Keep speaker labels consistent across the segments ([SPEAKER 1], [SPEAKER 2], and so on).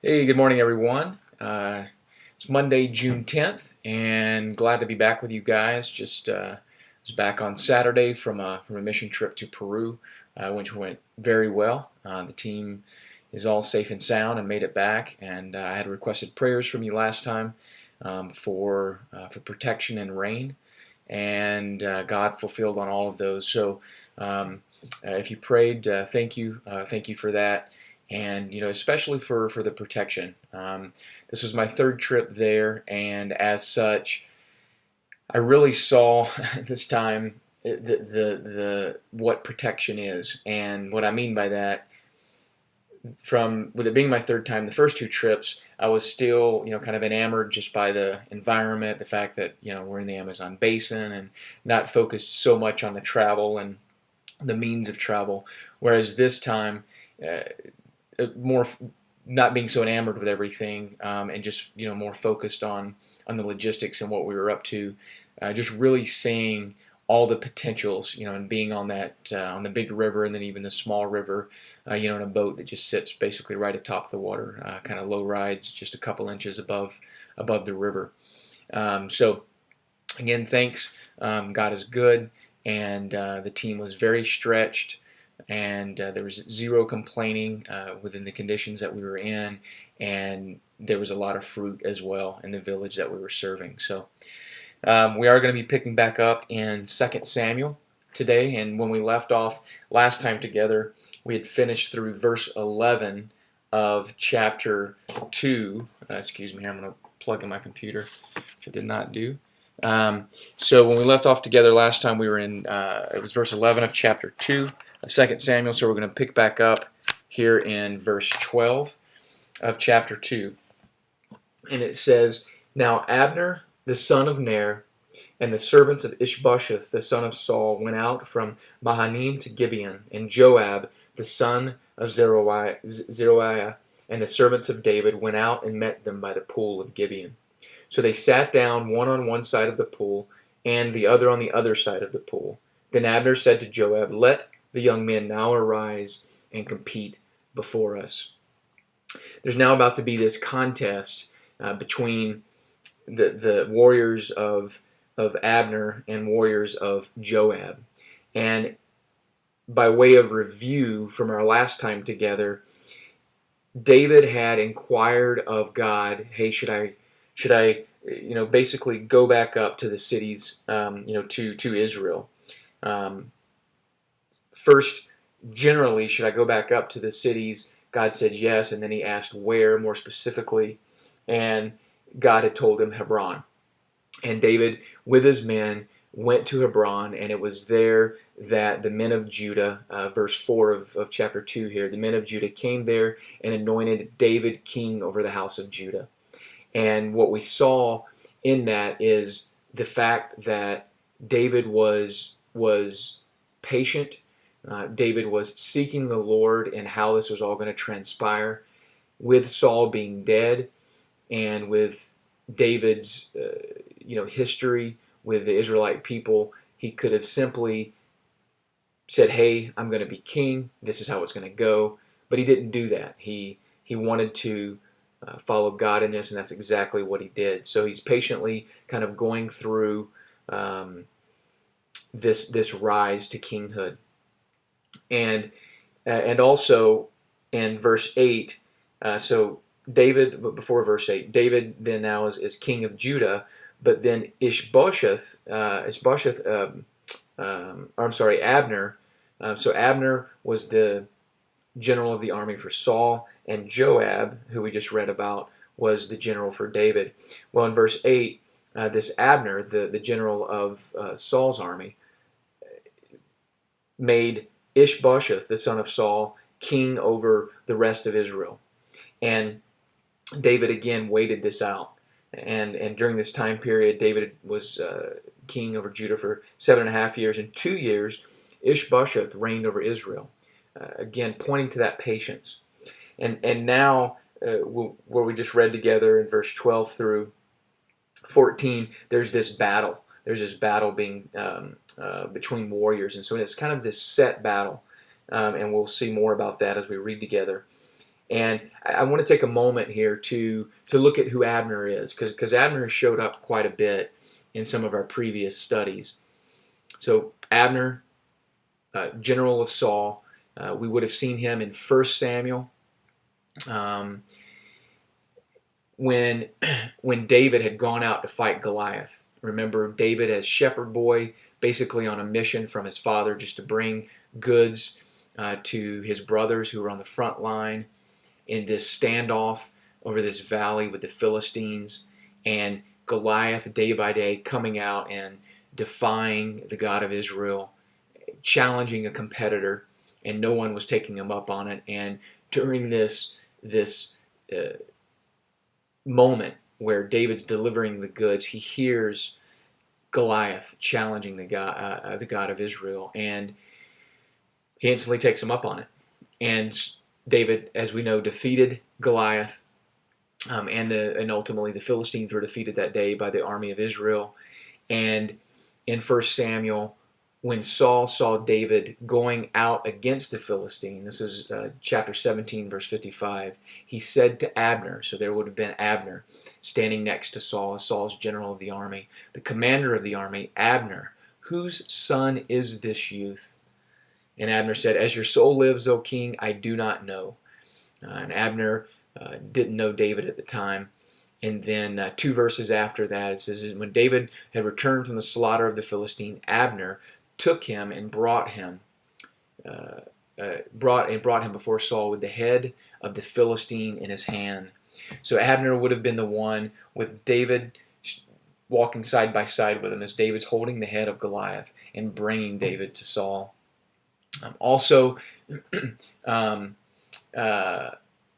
[SPEAKER 1] Hey, good morning, everyone. It's Monday, June 10th, and glad to be back with you guys. Just was back on Saturday from a mission trip to Peru, which went very well. The team is all safe and sound and made it back. And I had requested prayers from you last time for protection and rain, and God fulfilled on all of those. So if you prayed, thank you for that, and especially for the protection. This was my third trip there, and as such, I really saw this time the what protection is, and what I mean by that. From with it being my third time, the first two trips, I was still kind of enamored just by the environment, the fact that we're in the Amazon basin, and not focused so much on the travel and the means of travel. Whereas this time, uh, more not being so enamored with everything, and just more focused on the logistics and what we were up to, just really seeing all the potentials, and being on that on the big river, and then even the small river, in a boat that just sits basically right atop the water, kind of low rides, just a couple inches above the river. So again, thanks. God is good, and the team was very stretched, and there was zero complaining within the conditions that we were in, and there was a lot of fruit as well in the village that we were serving. So we are going to be picking back up in Second Samuel today, and when we left off last time together, we had finished through verse 11 of chapter 2. Excuse me here, I'm going to plug in my computer, which I did not do. So when we left off together last time, we were in, it was verse 11 of chapter 2 of Second Samuel, so we're going to pick back up here in verse 12 of chapter 2. And it says, "Now Abner, the son of Ner, and the servants of Ishbosheth, the son of Saul, went out from Mahanaim to Gibeon, and Joab, the son of Zeruiah, and the servants of David went out and met them by the pool of Gibeon. So they sat down, one on one side of the pool, and the other on the other side of the pool. Then Abner said to Joab, 'Let the young men now arise and compete before us.'" There's now about to be this contest between the warriors of Abner and warriors of Joab. And by way of review from our last time together, David had inquired of God, "Hey, should I basically go back up to the cities, to Israel? Um, First, generally, should I go back up to the cities?" God said yes, and then he asked where more specifically, and God had told him Hebron. And David, with his men, went to Hebron, and it was there that the men of Judah, verse 4 of chapter 2 here, the men of Judah came there and anointed David king over the house of Judah. And what we saw in that is the fact that David was patient. David was seeking the Lord and how this was all going to transpire, with Saul being dead, and with David's history with the Israelite people. He could have simply said, "Hey, I'm going to be king. This is how it's going to go." But he didn't do that. He wanted to follow God in this, and that's exactly what he did. So he's patiently kind of going through this rise to kinghood, and also in verse 8. So David, but before verse 8, David then now is king of Judah, but then Abner. So Abner was the general of the army for Saul, and Joab, who we just read about, was the general for David. Well, in verse 8, this Abner, the general of Saul's army, made Ishbosheth, the son of Saul, king over the rest of Israel. And David again waited this out. And during this time period, David was king over Judah for 7.5 years. In 2 years, Ishbosheth reigned over Israel. Again, pointing to that patience. And now, where we just read together in verse 12 through 14, there's this battle. There's this battle being between warriors. And so it's kind of this set battle. And we'll see more about that as we read together. And I want to take a moment here to look at who Abner is, because Abner has showed up quite a bit in some of our previous studies. So Abner, general of Saul, we would have seen him in 1 Samuel. When David had gone out to fight Goliath. Remember, David as shepherd boy, basically on a mission from his father just to bring goods to his brothers who were on the front line in this standoff over this valley with the Philistines, and Goliath day by day coming out and defying the God of Israel, challenging a competitor, and no one was taking him up on it. And during this moment where David's delivering the goods, he hears Goliath challenging the God of Israel, and he instantly takes him up on it. And David, as we know, defeated Goliath, and ultimately the Philistines were defeated that day by the army of Israel. And in 1 Samuel, when Saul saw David going out against the Philistine, this is chapter 17, verse 55, he said to Abner, so there would have been Abner standing next to Saul as Saul's general of the army, the commander of the army, Abner, whose son is this youth? And Abner said, as your soul lives, O king, I do not know. And Abner didn't know David at the time. And then 2 verses after that, it says, when David had returned from the slaughter of the Philistine, Abner took him and brought him before Saul with the head of the Philistine in his hand. So Abner would have been the one with David walking side by side with him as David's holding the head of Goliath and bringing David to Saul.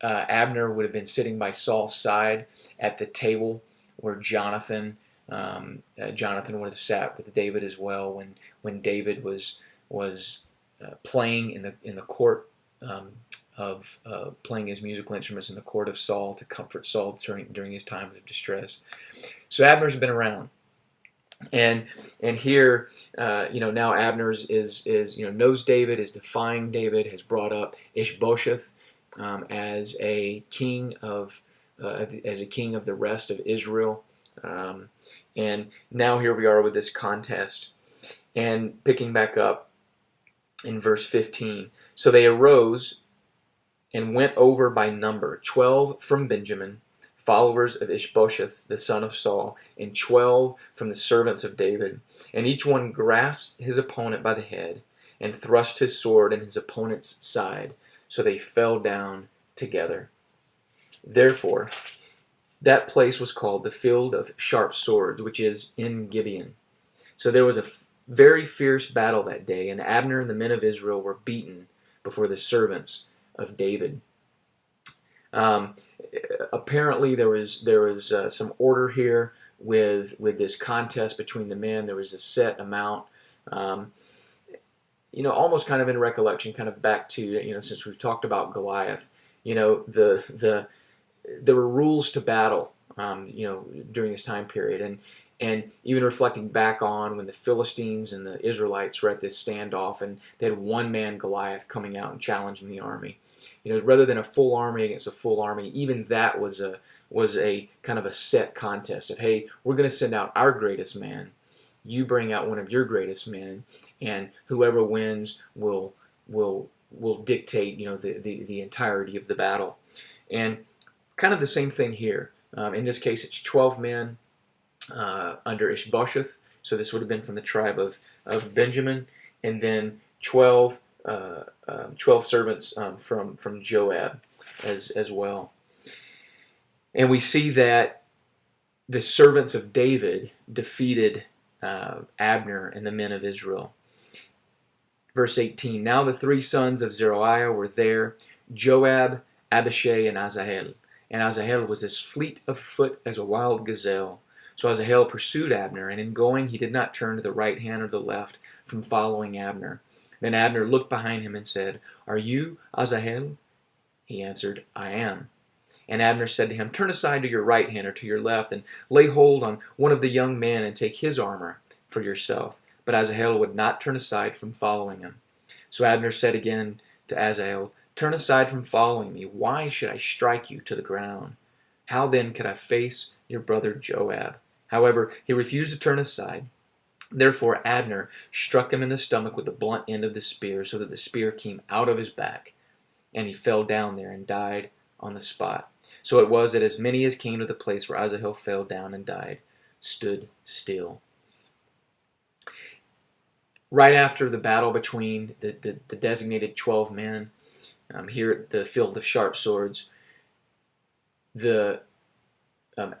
[SPEAKER 1] Abner would have been sitting by Saul's side at the table where Jonathan would have sat with David as well when David was playing in the court of playing his musical instruments in the court of Saul to comfort Saul during his times of distress. So Abner's been around, and here now Abner is knows David, is defying David, has brought up Ishbosheth as a king of the rest of Israel. And now here we are with this contest. And picking back up in verse 15. So they arose and went over by number, 12 from Benjamin, followers of Ishbosheth, the son of Saul, and 12 from the servants of David. And each one grasped his opponent by the head and thrust his sword in his opponent's side. So they fell down together. Therefore, that place was called the Field of Sharp Swords, which is in Gibeon. So there was a very fierce battle that day, and Abner and the men of Israel were beaten before the servants of David. Apparently, there was some order here with this contest between the men. There was a set amount. Almost kind of in recollection, kind of back to since we've talked about Goliath. There were rules to battle, during this time period, and even reflecting back on when the Philistines and the Israelites were at this standoff, and they had one man Goliath coming out and challenging the army. Rather than a full army against a full army, even that was a kind of a set contest of, hey, we're going to send out our greatest man. You bring out one of your greatest men, and whoever wins will dictate, the entirety of the battle. And kind of the same thing here. In this case, it's 12 men under Ishbosheth. So this would have been from the tribe of Benjamin, and then 12 servants from Joab as well. And we see that the servants of David defeated Abner and the men of Israel. Verse 18, now the 3 sons of Zeruiah were there, Joab, Abishai, and Asahel. And Asahel was as fleet of foot as a wild gazelle. So Asahel pursued Abner, and in going he did not turn to the right hand or the left from following Abner. Then Abner looked behind him and said, are you Asahel? He answered, I am. And Abner said to him, turn aside to your right hand or to your left, and lay hold on one of the young men and take his armor for yourself. But Asahel would not turn aside from following him. So Abner said again to Asahel, Turn aside from following me. Why should I strike you to the ground? How then could I face your brother Joab? However, he refused to turn aside. Therefore Abner struck him in the stomach with the blunt end of the spear, so that the spear came out of his back, and he fell down there and died on the spot. So it was that as many as came to the place where Asahel fell down and died stood still. Right after the battle between the designated 12 men, here at the field of sharp swords, the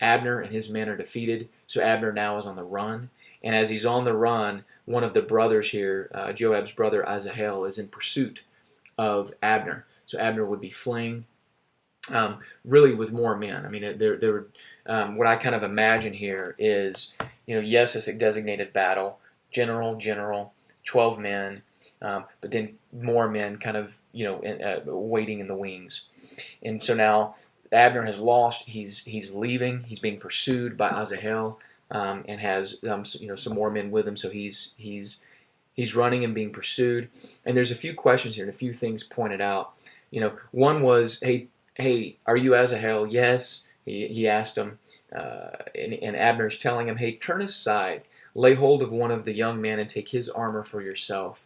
[SPEAKER 1] Abner and his men are defeated. So Abner now is on the run. And as he's on the run, one of the brothers here, Joab's brother Asahel, is in pursuit of Abner. So Abner would be fleeing, really with more men. I mean, what I kind of imagine here is, yes, it's a designated battle, general, 12 men, but then more men kind of, waiting in the wings. And so now Abner has lost. He's leaving. He's being pursued by Asahel, and has some more men with him. So he's running and being pursued. And there's a few questions here and a few things pointed out. One was, hey, are you Asahel? Yes. He asked him, and Abner's telling him, hey, turn aside, lay hold of one of the young men and take his armor for yourself.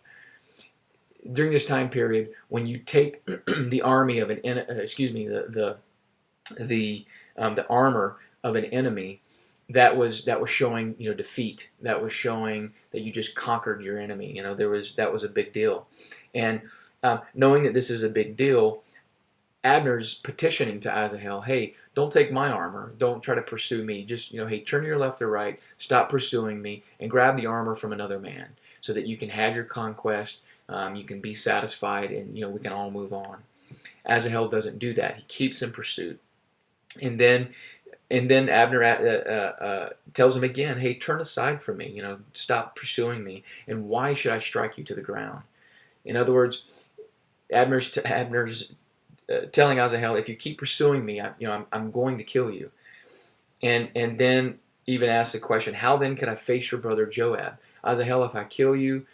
[SPEAKER 1] During this time period, when you take the army of the armor of an enemy, that was showing defeat. That was showing that you just conquered your enemy. That was a big deal, and knowing that this is a big deal, Abner's petitioning to Asahel, hey, don't take my armor. Don't try to pursue me. Just, hey, turn your left or right. Stop pursuing me and grab the armor from another man so that you can have your conquest. You can be satisfied, and, we can all move on. Asahel doesn't do that. He keeps in pursuit. And then Abner tells him again, hey, turn aside from me. Stop pursuing me. And why should I strike you to the ground? In other words, Abner's telling Asahel, if you keep pursuing me, I'm going to kill you. And then even asks the question, how then can I face your brother Joab? Asahel, if I kill you,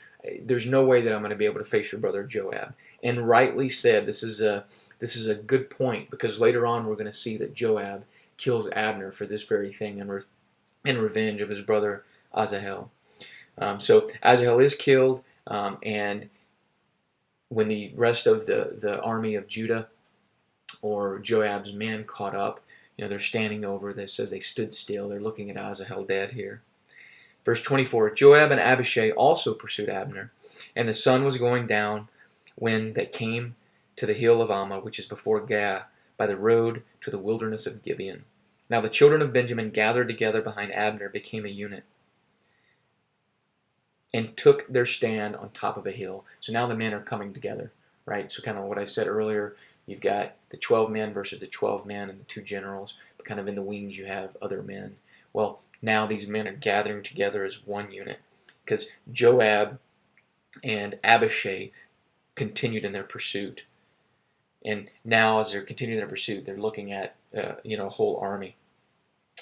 [SPEAKER 1] there's no way that I'm going to be able to face your brother Joab. And rightly said, this is a good point, because later on we're going to see that Joab kills Abner for this very thing in revenge of his brother Asahel. So Asahel is killed, and when the rest of the army of Judah or Joab's men caught up, they're standing over. That says they stood still. They're looking at Asahel dead here. Verse 24, Joab and Abishai also pursued Abner, and the sun was going down when they came to the hill of Ammah, which is before Gah, by the road to the wilderness of Gibeon. Now the children of Benjamin gathered together behind Abner, became a unit, and took their stand on top of a hill. So now the men are coming together, right? So kind of what I said earlier, you've got the 12 men versus the 12 men and the two generals, but kind of in the wings you have other men. Well, now these men are gathering together as one unit, because Joab and Abishai continued in their pursuit. And now as they're continuing their pursuit, they're looking at a whole army.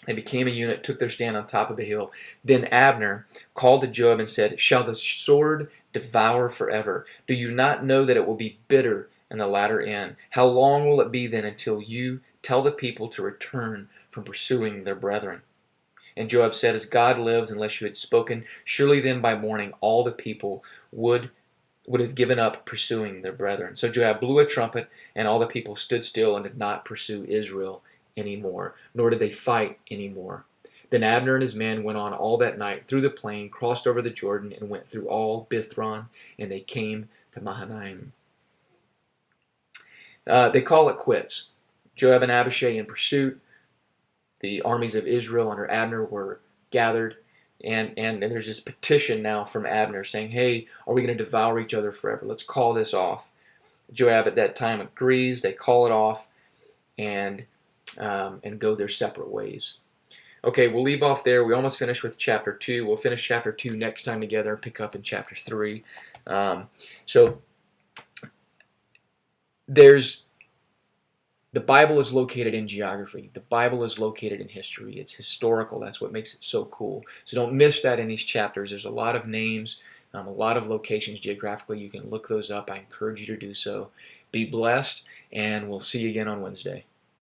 [SPEAKER 1] They became a unit, took their stand on top of the hill. Then Abner called to Joab and said, shall the sword devour forever? Do you not know that it will be bitter in the latter end? How long will it be then until you tell the people to return from pursuing their brethren? And Joab said, as God lives, unless you had spoken, surely then by morning all the people would have given up pursuing their brethren. So Joab blew a trumpet, and all the people stood still and did not pursue Israel anymore, nor did they fight anymore. Then Abner and his men went on all that night through the plain, crossed over the Jordan, and went through all Bithron, and they came to Mahanaim. They call it quits. Joab and Abishai in pursuit. The armies of Israel under Abner were gathered, and there's this petition now from Abner saying, hey, are we going to devour each other forever? Let's call this off. Joab at that time agrees. They call it off and go their separate ways. Okay, we'll leave off there. We almost finished with chapter 2. We'll finish chapter 2 next time together and pick up in chapter 3. So the Bible is located in geography. The Bible is located in history. It's historical. That's what makes it so cool. So don't miss that in these chapters. There's a lot of names, a lot of locations geographically. You can look those up. I encourage you to do so. Be blessed, and we'll see you again on Wednesday.